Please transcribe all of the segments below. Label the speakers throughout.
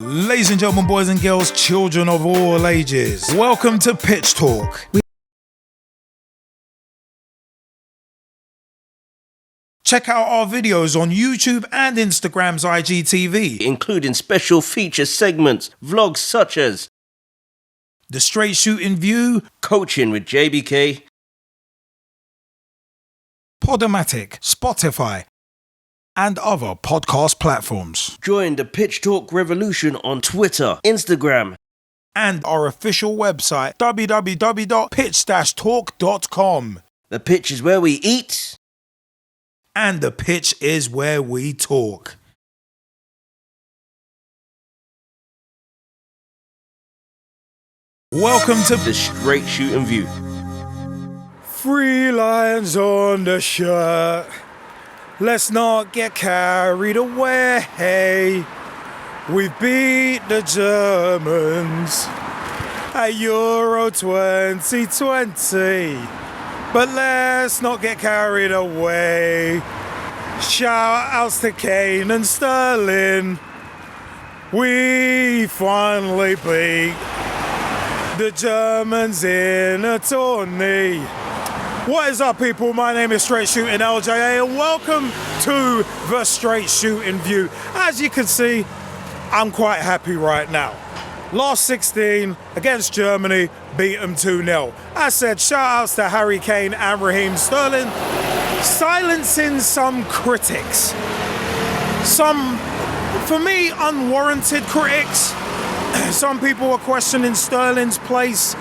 Speaker 1: Ladies and gentlemen, boys and girls, children of all ages, welcome to Pitch Talk. Check out our videos on YouTube and Instagram's IGTV,
Speaker 2: including special feature segments, vlogs such as
Speaker 1: the Straight Shootin View,
Speaker 2: Coaching with JBK,
Speaker 1: Podomatic, Spotify, and other podcast platforms.
Speaker 2: Join the Pitch Talk revolution on Twitter, Instagram,
Speaker 1: and our official website, www.pitch-talk.com.
Speaker 2: The pitch is where we eat,
Speaker 1: and the pitch is where we talk. Welcome to
Speaker 2: the Straight Shootin View.
Speaker 1: 3 lines on the shirt. Let's not get carried away. We beat the Germans at Euro 2020. But let's not get carried away. Shout outs to Kane and Sterling. We finally beat the Germans in a tourney. What is up, people? My name is Straight Shootin LJA and welcome to the Straight Shootin View. As you can see, I'm quite happy right now. Last 16 against Germany, beat them 2-0. As said, shout outs to Harry, Kane and Raheem Sterling, silencing some critics. Some, for me, unwarranted critics. Some people are questioning Sterling's place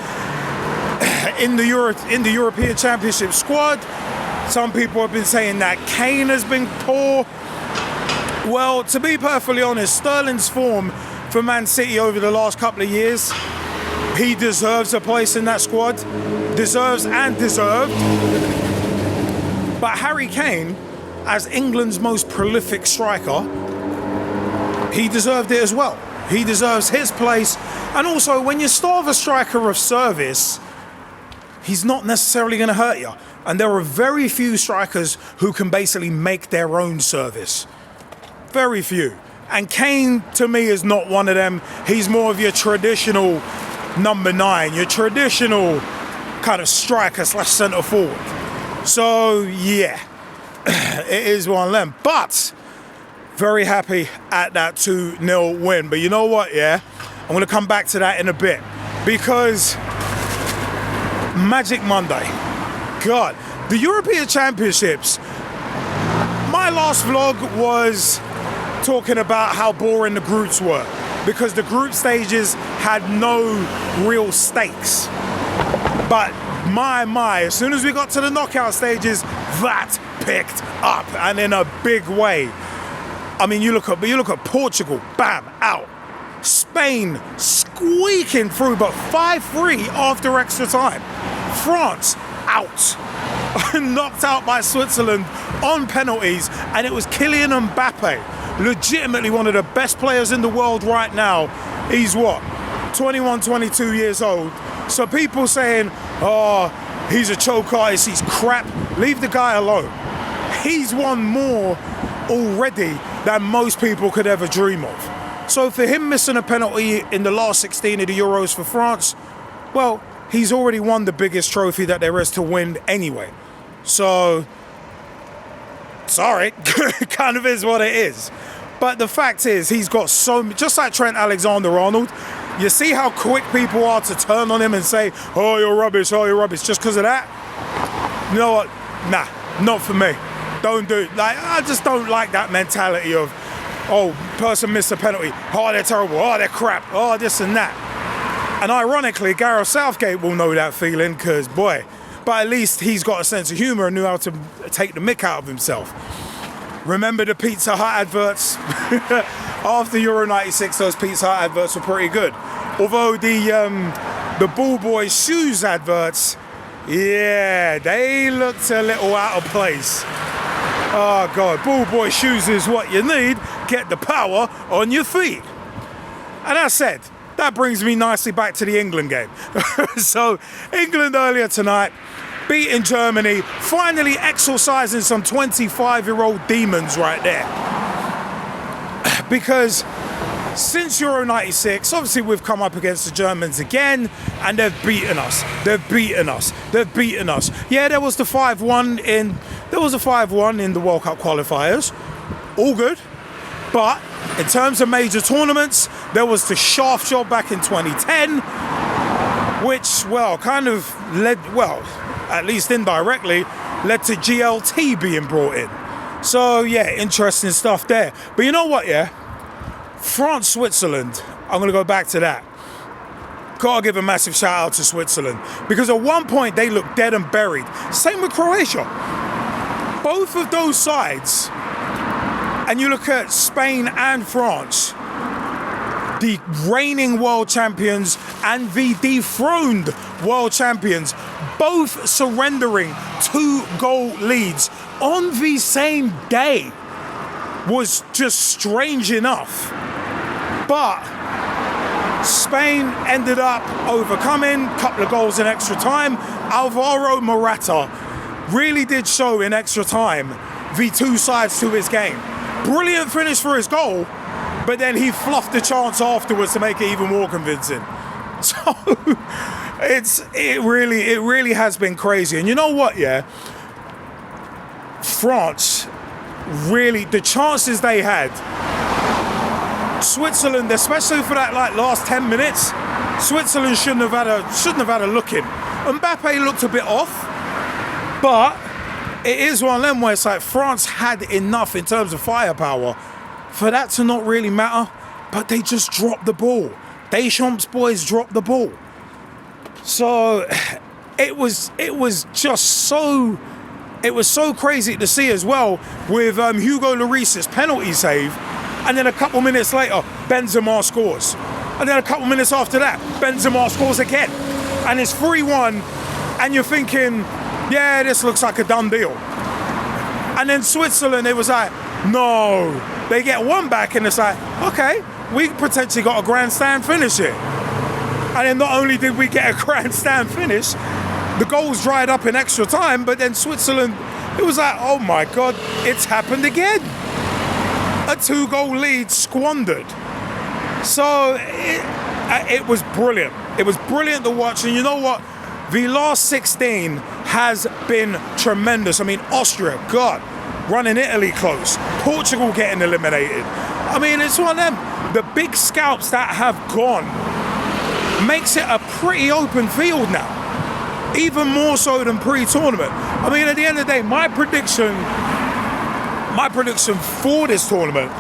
Speaker 1: in the European Championship squad. Some people have been saying that Kane has been poor. Well, to be perfectly honest, Sterling's form for Man City over the last couple of years, he deserves a place in that squad. Deserved. But Harry Kane, as England's most prolific striker, he deserved it as well. He deserves his place. And also, when you starve a striker of service, he's not necessarily going to hurt you. And there are very few strikers who can basically make their own service. Very few. And Kane, to me, is not one of them. He's more of your traditional number 9, your traditional kind of striker / centre forward. So, yeah, it is one of them. But very happy at that 2-0 win. But you know what, yeah? I'm going to come back to that in a bit. Because Magic Monday. God, the European Championships. My last vlog was talking about how boring the groups were because the group stages had no real stakes. But my, as soon as we got to the knockout stages, that picked up and in a big way. I mean, you look at Portugal, bam, out. Spain squeaking through, but 5-3 after extra time. France out. Knocked out by Switzerland on penalties, and it was Kylian Mbappe, legitimately one of the best players in the world right now. He's what, 21, 22 years old. So people saying, oh, he's a choke artist, he's crap. Leave the guy alone. He's won more already than most people could ever dream of. So for him missing a penalty in the last 16 of the Euros for France, well, he's already won the biggest trophy that there is to win anyway. So, sorry, kind of is what it is. But the fact is, he's got just like Trent Alexander-Arnold, you see how quick people are to turn on him and say, oh, you're rubbish, just because of that? You know what? Nah, not for me. Don't do it. Like, I just don't like that mentality of, oh, person missed a penalty, oh, they're terrible, oh, they're crap, oh, this and that. And ironically, Gareth Southgate will know that feeling because, boy, but at least he's got a sense of humour and knew how to take the mick out of himself. Remember the Pizza Hut adverts? After Euro 96, those Pizza Hut adverts were pretty good. Although the Ball Boy shoes adverts, yeah, they looked a little out of place. Oh, God, Ball Boy shoes is what you need. Get the power on your feet. And that said, that brings me nicely back to the England game. So, England earlier tonight, beating Germany, finally exorcising some 25-year-old demons right there. Because since Euro 96, obviously we've come up against the Germans again, and they've beaten us. Yeah, there was the 5-1 in the World Cup qualifiers. All good. But in terms of major tournaments, there was the shaft job back in 2010, which, well, kind of led, well, at least indirectly, led to GLT being brought in. So, yeah, interesting stuff there. But you know what, yeah? France, Switzerland, I'm going to go back to that. Gotta give a massive shout out to Switzerland, because at one point they looked dead and buried. Same with Croatia. Both of those sides, and you look at Spain and France, the reigning world champions and the dethroned world champions, both surrendering 2-goal leads on the same day, was just strange enough. But Spain ended up overcoming a couple of goals in extra time. Alvaro Morata really did show in extra time the two sides to his game. Brilliant finish for his goal, but then he fluffed the chance afterwards to make it even more convincing. So it really has been crazy. And you know what, yeah? France, really, the chances they had, Switzerland, especially for that last 10 minutes, Switzerland shouldn't have had a look in. Mbappe looked a bit off, but it is one of them where it's like France had enough in terms of firepower for that to not really matter, but they just dropped the ball. Deschamps' boys dropped the ball. So it was so crazy to see as well with Hugo Lloris's penalty save, and then a couple minutes later Benzema scores, and then a couple minutes after that Benzema scores again, and it's 3-1, and you're thinking, yeah, this looks like a done deal. And then Switzerland, it was like, no, they get one back, and it's like, okay, we potentially got a grandstand finish here. And then not only did we get a grandstand finish, the goals dried up in extra time, but then Switzerland, it was like, oh my God, it's happened again. A 2-goal lead squandered. So it was brilliant. It was brilliant to watch. And you know what? The last 16 has been tremendous. I mean, Austria, God, running Italy close. Portugal getting eliminated. I mean, it's one of them. The big scalps that have gone makes it a pretty open field now. Even more so than pre-tournament. I mean, at the end of the day, my prediction for this tournament,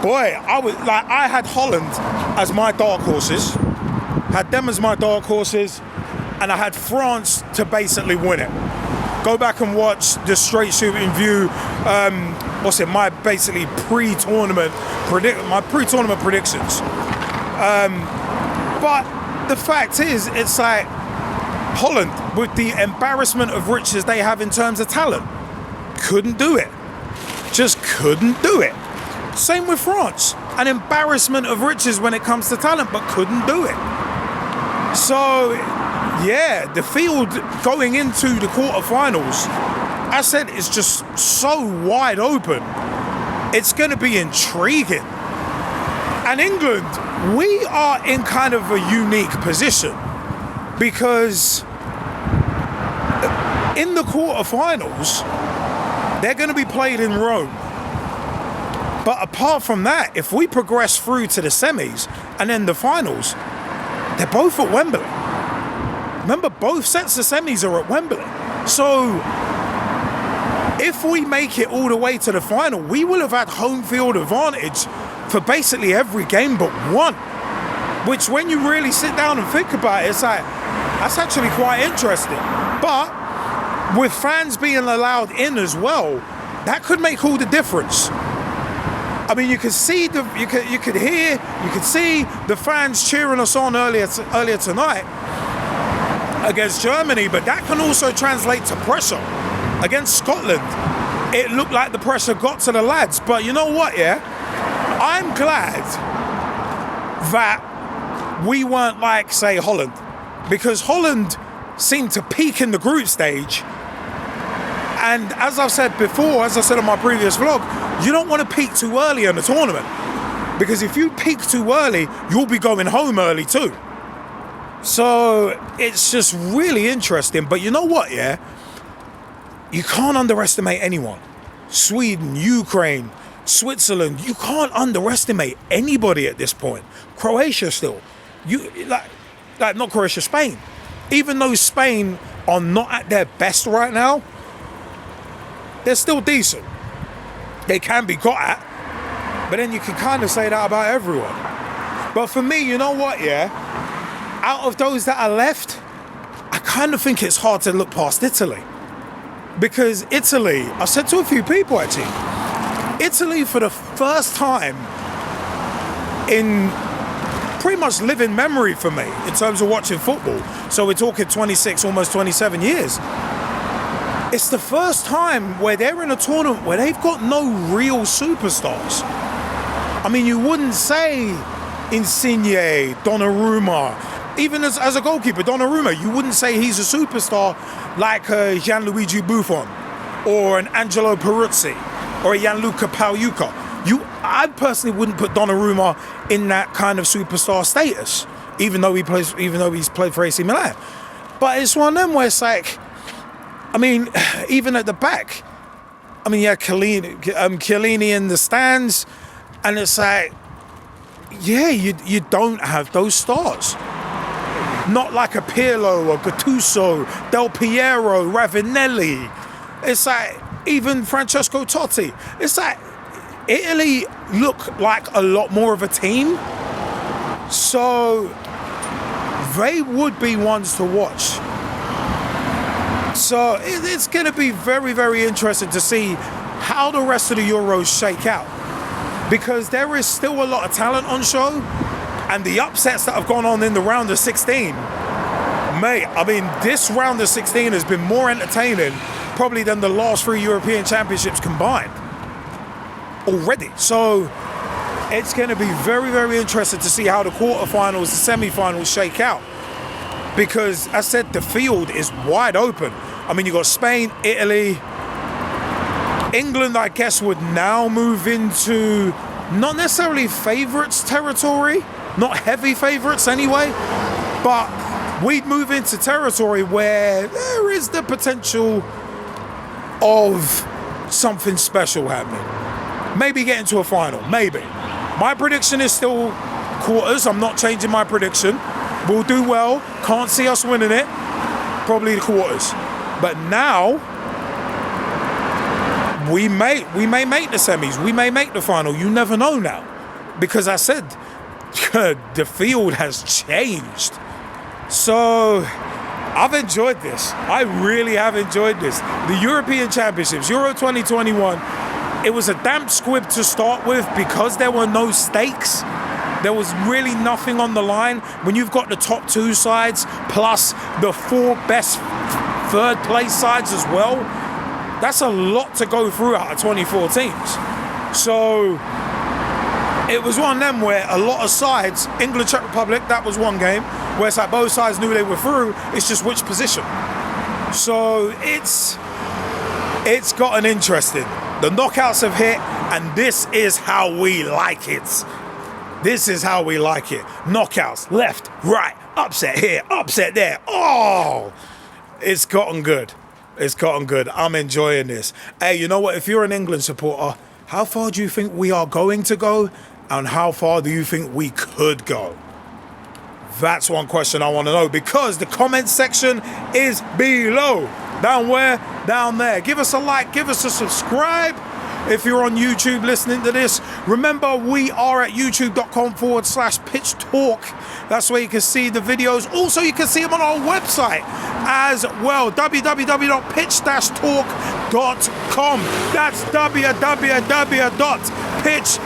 Speaker 1: boy, I had Holland as my dark horses, and I had France to basically win it. Go back and watch the Straight Shootin View. My basically pre-tournament predictions. But the fact is, it's like Holland, with the embarrassment of riches they have in terms of talent, couldn't do it. Just couldn't do it. Same with France. An embarrassment of riches when it comes to talent, but couldn't do it. So, yeah, the field going into the quarterfinals, I said, is just so wide open. It's going to be intriguing. And England, we are in kind of a unique position, because in the quarterfinals, they're going to be played in Rome. But apart from that, if we progress through to the semis and then the finals, they're both at Wembley. Remember, both sets of semis are at Wembley. So if we make it all the way to the final, we will have had home field advantage for basically every game but one. Which, when you really sit down and think about it, it's like, that's actually quite interesting. But with fans being allowed in as well, that could make all the difference. I mean, you could see you could hear, you could see the fans cheering us on earlier tonight against Germany, but that can also translate to pressure against Scotland. It looked like the pressure got to the lads, but you know what? Yeah, I'm glad that we weren't like, say, Holland, because Holland seemed to peak in the group stage. And as I've said before, as I said on my previous vlog, you don't want to peak too early in the tournament, Because if you peak too early, you'll be going home early too. So it's just really interesting. But you know what, yeah? You can't underestimate anyone. Sweden, Ukraine, Switzerland, you can't underestimate anybody at this point. Croatia still. Like not Croatia, Spain. Even though Spain are not at their best right now, they're still decent. They can be got at, but then you can kind of say that about everyone. But for me, you know what, yeah? Out of those that are left, I kind of think it's hard to look past Italy. Because Italy, I said to a few people actually, Italy for the first time in pretty much living memory for me in terms of watching football. So we're talking 26, almost 27 years. It's the first time where they're in a tournament where they've got no real superstars. I mean, you wouldn't say Insigne, Donnarumma, even as a goalkeeper, Donnarumma, you wouldn't say he's a superstar like Gianluigi Buffon or an Angelo Peruzzi or a Gianluca Pagliuca. I personally wouldn't put Donnarumma in that kind of superstar status, even though he's played for AC Milan. But it's one of them where it's like, I mean, even at the back, I mean, yeah, Chiellini in the stands, and it's like, yeah, you don't have those stars. Not like a Pirlo or Gattuso, Del Piero, Ravanelli. It's like, even Francesco Totti. It's like, Italy look like a lot more of a team. So, they would be ones to watch. So, it's going to be very, very interesting to see how the rest of the Euros shake out. Because there is still a lot of talent on show. And the upsets that have gone on in the round of 16, mate, I mean, this round of 16 has been more entertaining probably than the last 3 European Championships combined already. So it's going to be very, very interesting to see how the quarterfinals, the semi-finals shake out. Because, as I said, the field is wide open. I mean, you've got Spain, Italy, England, I guess, would now move into not necessarily favourites territory, not heavy favourites anyway, but we'd move into territory where there is the potential of something special happening. Maybe getting to a final, maybe. My prediction is still quarters. I'm not changing my prediction. We'll do well. Can't see us winning it. Probably the quarters. But now, we may make the semis. We may make the final. You never know now. Because I said, the field has changed. So, I've enjoyed this. I really have enjoyed this. The European Championships, Euro 2021, it was a damp squib to start with because there were no stakes. There was really nothing on the line. When you've got the top 2 sides plus the 4 best third place sides as well, that's a lot to go through out of 24 teams. So it was one of them where a lot of sides, England, Czech Republic, that was one game, where it's like both sides knew they were through, it's just which position. So it's gotten interesting. The knockouts have hit, and this is how we like it. This is how we like it. Knockouts, left, right, upset here, upset there. Oh, it's gotten good. It's gotten good. I'm enjoying this. Hey, you know what? If you're an England supporter, how far do you think we are going to go? And how far do you think we could go? That's one question I want to know, because the comment section is below. Down where? Down there. Give us a like, give us a subscribe. If you're on YouTube listening to this, remember we are at youtube.com/pitch talk. That's where you can see the videos. Also, you can see them on our website as well, www.pitch-talk.com. That's www.pitch-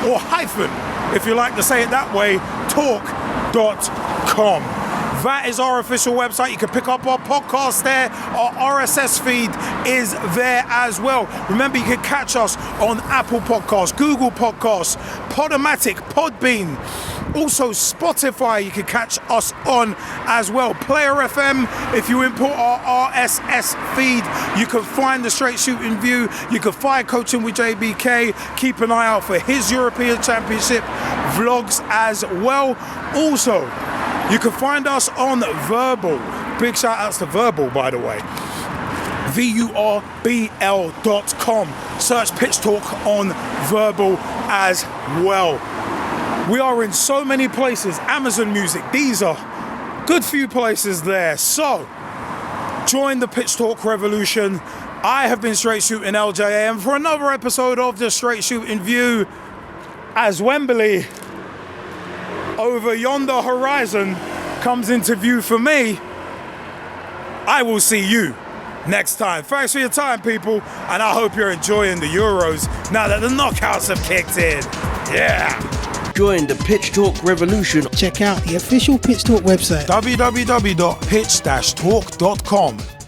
Speaker 1: or hyphen, if you like to say it that way, talk.com. That is our official website. You can pick up our podcast there. Our RSS feed is there as well. Remember, you can catch us on Apple Podcasts, Google Podcasts, Podomatic, Podbean, Also, Spotify, you can catch us on as well. Player FM, if you import our RSS feed, you can find the Straight Shootin View. You can find Coaching with JBK. Keep an eye out for his European Championship vlogs as well. Also, you can find us on Verbal. Big shout outs to Verbal, by the way. VURBL.com. Search Pitch Talk on Verbal as well. We are in so many places. Amazon Music, these are good few places there. So, join the Pitch Talk revolution. I have been Straight Shootin LJA, and for another episode of the Straight Shootin View, as Wembley over yonder horizon comes into view for me, I will see you next time. Thanks for your time, people, and I hope you're enjoying the Euros now that the knockouts have kicked in. Yeah.
Speaker 2: Join the Pitch Talk revolution.
Speaker 3: Check out the official Pitch Talk website,
Speaker 1: www.pitch-talk.com.